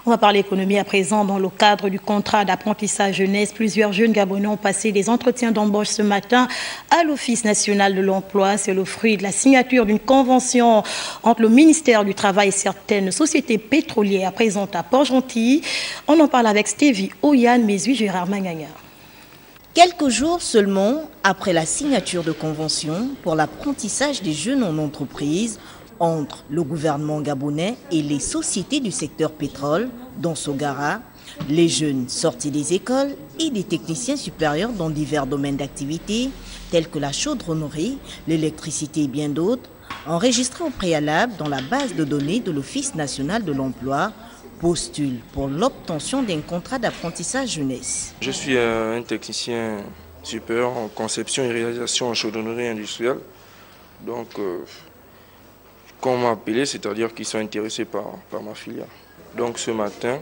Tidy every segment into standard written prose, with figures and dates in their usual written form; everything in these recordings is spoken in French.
On va parler économie à présent. Dans le cadre du contrat d'apprentissage jeunesse, plusieurs jeunes Gabonais ont passé des entretiens d'embauche ce matin à l'Office national de l'emploi. C'est le fruit de la signature d'une convention entre le ministère du Travail et certaines sociétés pétrolières présentes à Port-Gentil. On en parle avec Stevie Oyan, Mézui, Gérard Mangagna. Quelques jours seulement après la signature de convention pour l'apprentissage des jeunes en entreprise entre le gouvernement gabonais et les sociétés du secteur pétrole, dont Sogara, les jeunes sortis des écoles et des techniciens supérieurs dans divers domaines d'activité, tels que la chaudronnerie, l'électricité et bien d'autres, enregistrés au préalable dans la base de données de l'Office national de l'emploi, postulent pour l'obtention d'un contrat d'apprentissage jeunesse. Je suis un technicien supérieur en conception et réalisation en chaudronnerie industrielle. Donc, quand on m'a appelé, c'est-à-dire qu'ils sont intéressés par ma filière. Donc ce matin,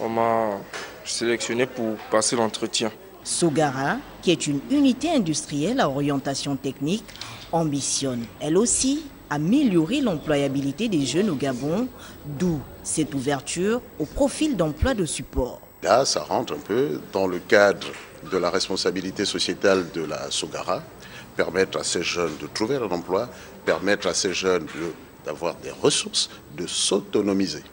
on m'a sélectionné pour passer l'entretien. Sogara, qui est une unité industrielle à orientation technique, ambitionne elle aussi améliorer l'employabilité des jeunes au Gabon, d'où cette ouverture au profil d'emploi de support. Là, ça rentre un peu dans le cadre de la responsabilité sociétale de la Sogara, permettre à ces jeunes de trouver un emploi, permettre à ces jeunes d'avoir des ressources, de s'autonomiser.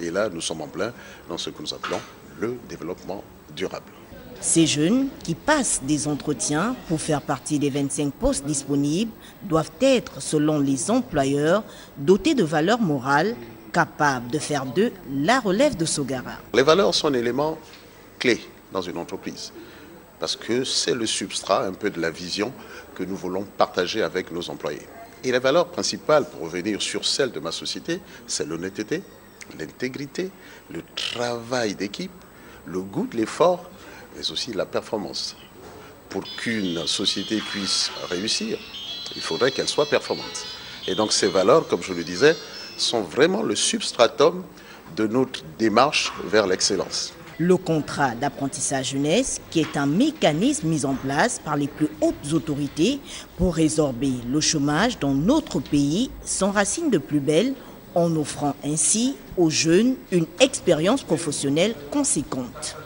Et là, nous sommes en plein dans ce que nous appelons le développement durable. Ces jeunes qui passent des entretiens pour faire partie des 25 postes disponibles doivent être, selon les employeurs, dotés de valeurs morales capables de faire d'eux la relève de Sogara. Les valeurs sont un élément clé dans une entreprise parce que c'est le substrat un peu de la vision que nous voulons partager avec nos employés. Et les valeurs principales, pour revenir sur celles de ma société, c'est l'honnêteté, l'intégrité, le travail d'équipe, le goût de l'effort, mais aussi la performance. Pour qu'une société puisse réussir, il faudrait qu'elle soit performante. Et donc ces valeurs, comme je le disais, sont vraiment le substratum de notre démarche vers l'excellence. Le contrat d'apprentissage jeunesse, qui est un mécanisme mis en place par les plus hautes autorités pour résorber le chômage dans notre pays, s'enracine de plus belle en offrant ainsi aux jeunes une expérience professionnelle conséquente.